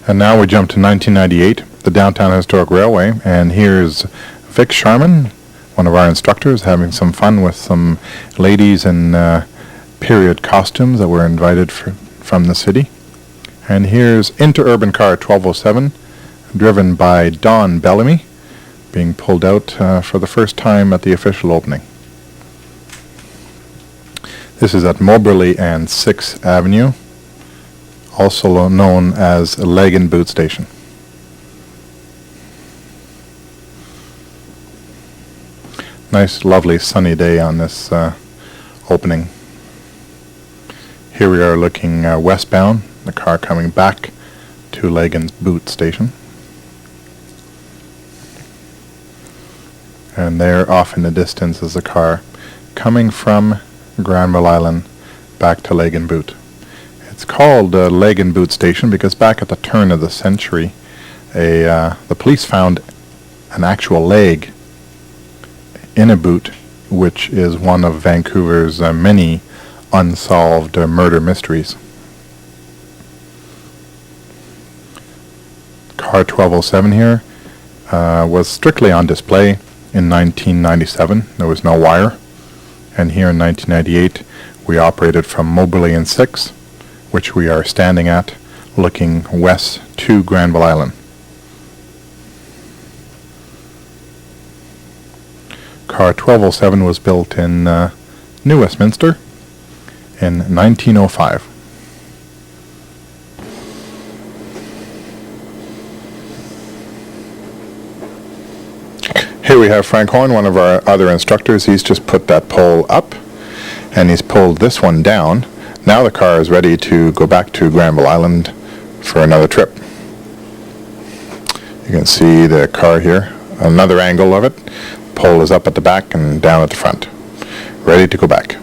And now we jump to 1998, the Downtown Historic Railway, and here's Vic Sharman, one of our instructors, having some fun with some ladies in period costumes that were invited from the city. And here's Interurban Car 1207, driven by Don Bellamy, being pulled out for the first time at the official opening. This is at Moberly and 6th Avenue, also known as Leg and Boot Station. Nice, lovely sunny day on this opening. Here we are looking westbound, the car coming back to Leg and Boot Station. And there off in the distance is a car coming from Granville Island back to Leg and Boot. It's called Leg and Boot Station because back at the turn of the century, the police found an actual leg in a boot, which is one of Vancouver's many unsolved murder mysteries. Car 1207 here was strictly on display in 1997. There was no wire. And here in 1998, we operated from Moberly and 6th, which we are standing at, looking west to Granville Island. Car 1207 was built in New Westminster in 1905. Here we have Frank Horn, one of our other instructors. He's just put that pole up and he's pulled this one down. Now the car is ready to go back to Granville Island for another trip. You can see the car here, another angle of it. Pole is up at the back and down at the front, ready to go back.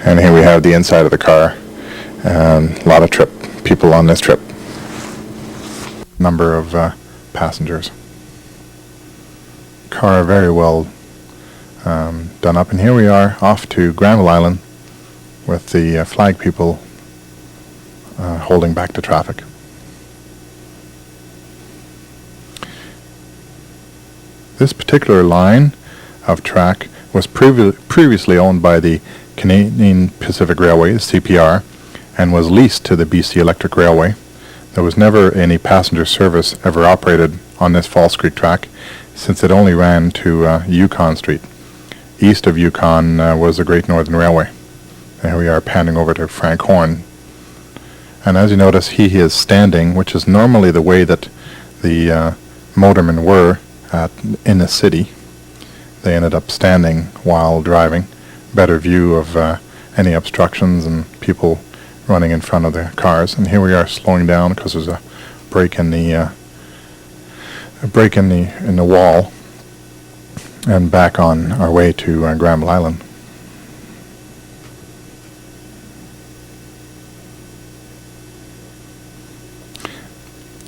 And here we have the inside of the car, and a lot of people on this trip. Number of passengers. Car very well done up, and here we are off to Granville Island with the flag people holding back the traffic. This particular line of track was previously owned by the Canadian Pacific Railway, CPR, and was leased to the BC Electric Railway. There was never any passenger service ever operated on this Falls Creek track, since it only ran to Yukon Street. East of Yukon was the Great Northern Railway. And here we are panning over to Frank Horn. And as you notice, he is standing, which is normally the way that the motormen were in the city. They ended up standing while driving. Better view of any obstructions and people running in front of the cars. And here we are slowing down because there's a break in the wall, and back on our way to Granville Island.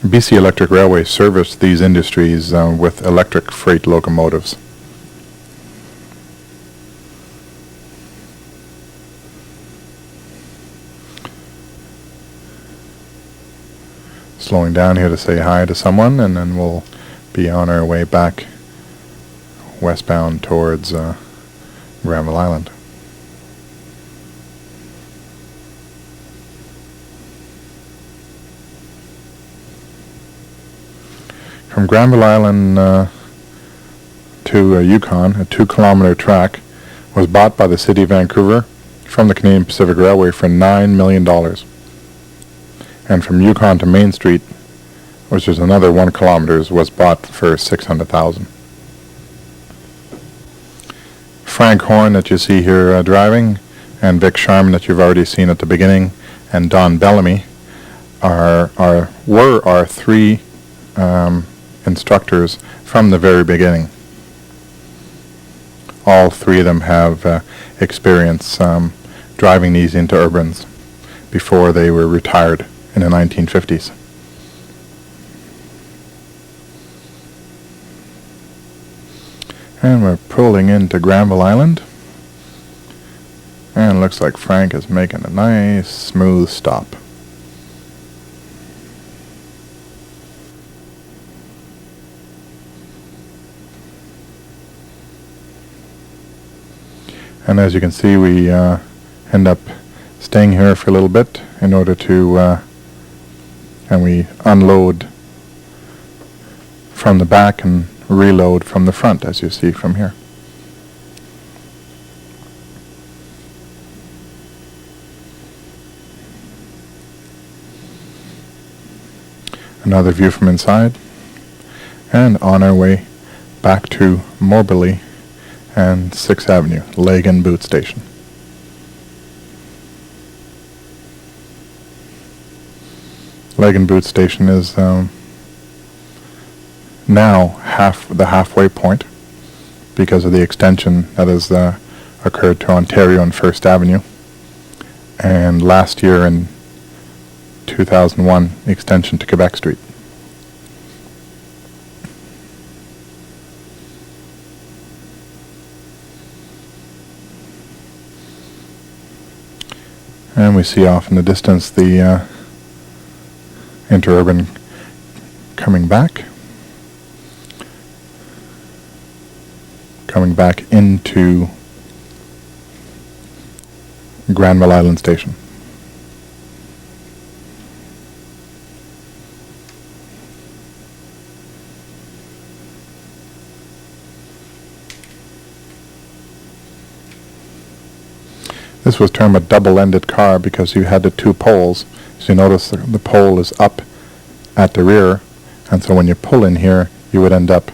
BC Electric Railway serviced these industries with electric freight locomotives. Slowing down here to say hi to someone, and then we'll be on our way back westbound towards Granville Island. From Granville Island to Yukon, a 2-kilometer track was bought by the City of Vancouver from the Canadian Pacific Railway for $9 million. And from Yukon to Main Street, which is another 1 kilometer, was bought for $600,000. Frank Horn that you see here driving, and Vic Sharman that you've already seen at the beginning, and Don Bellamy were our 3 instructors from the very beginning. All 3 of them have experience driving these interurbans before they were retired in the 1950s. And we're pulling into Granville Island, and it looks like Frank is making a nice smooth stop. And as you can see, we end up staying here for a little bit in order to, and we unload from the back and reload from the front, as you see from here. Another view from inside, and on our way back to Moberly and 6th Avenue, Leg and Boot Station. Leg and Boot Station is now the halfway point because of the extension that has occurred to Ontario and 1st Avenue, and last year in 2001 extension to Quebec Street. And we see off in the distance the interurban coming back into Granville Island Station. This was termed a double-ended car because you had the two poles. So you notice the pole is up at the rear, and so when you pull in here, you would end up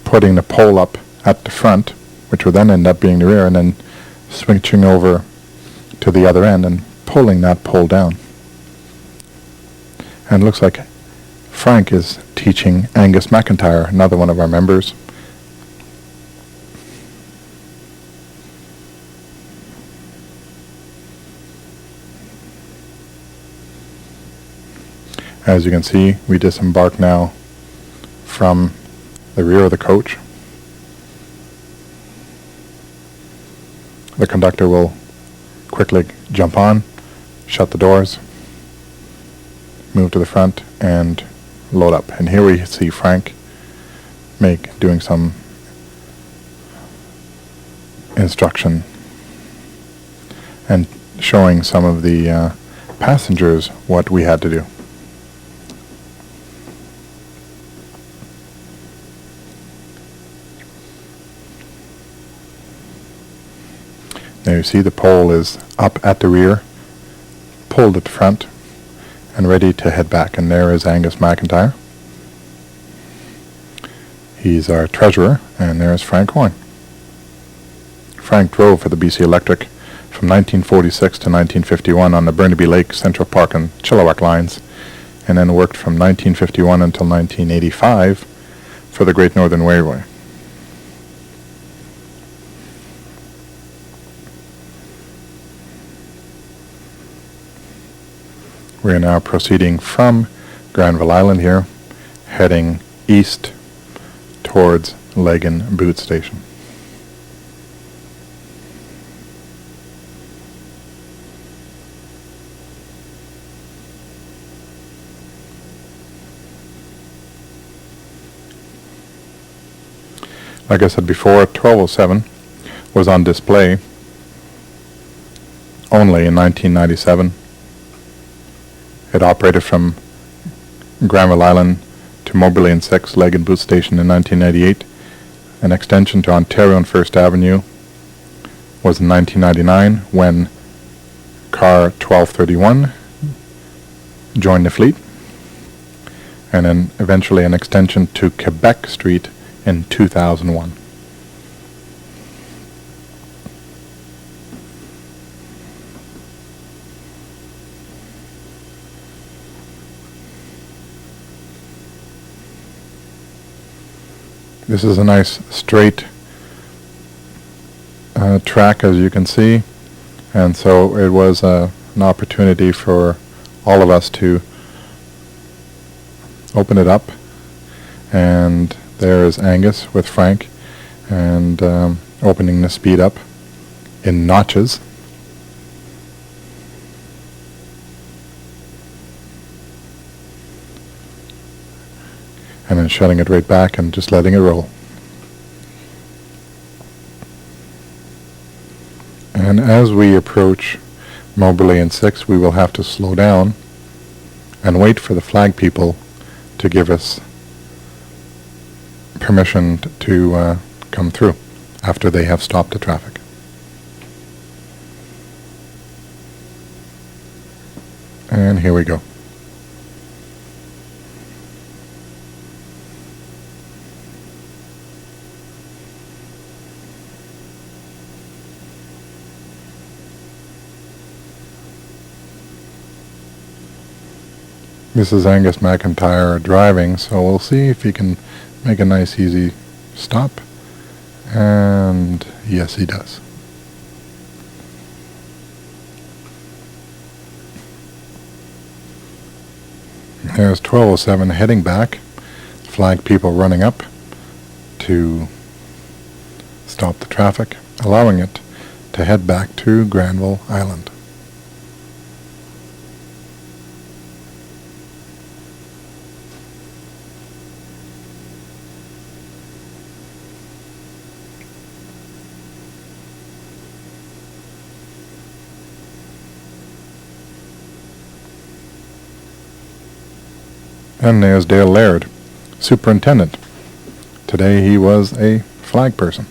putting the pole up at the front, which would then end up being the rear, and then switching over to the other end and pulling that pole down. And it looks like Frank is teaching Angus McIntyre, another one of our members. As you can see, we disembark now from the rear of the coach. The conductor will quickly jump on, shut the doors, move to the front, and load up. And here we see Frank doing some instruction and showing some of the passengers what we had to do. There you see the pole is up at the rear, pulled at the front, and ready to head back. And there is Angus McIntyre. He's our treasurer, and there's Frank Horn. Frank drove for the BC Electric from 1946 to 1951 on the Burnaby Lake, Central Park, and Chilliwack lines, and then worked from 1951 until 1985 for the Great Northern Railway. We are now proceeding from Granville Island here, heading east towards Leg and Boot Station. Like I said before, 1207 was on display only in 1997. It operated from Granville Island to Moberly and 6th Leg and Boot Station in 1998. An extension to Ontario and 1st Avenue was in 1999 when car 1231 joined the fleet, and then eventually an extension to Quebec Street in 2001. This is a nice straight track, as you can see, and so it was an opportunity for all of us to open it up. And there is Angus with Frank, and opening the speed up in notches. And then shutting it right back and just letting it roll. And as we approach Moberly and 6, we will have to slow down and wait for the flag people to give us permission to come through after they have stopped the traffic. And here we go. This is Angus McIntyre driving, so we'll see if he can make a nice easy stop. And yes, he does. There's 1207 heading back. Flag people running up to stop the traffic, allowing it to head back to Granville Island. And there's Dale Laird, superintendent. Today he was a flag person.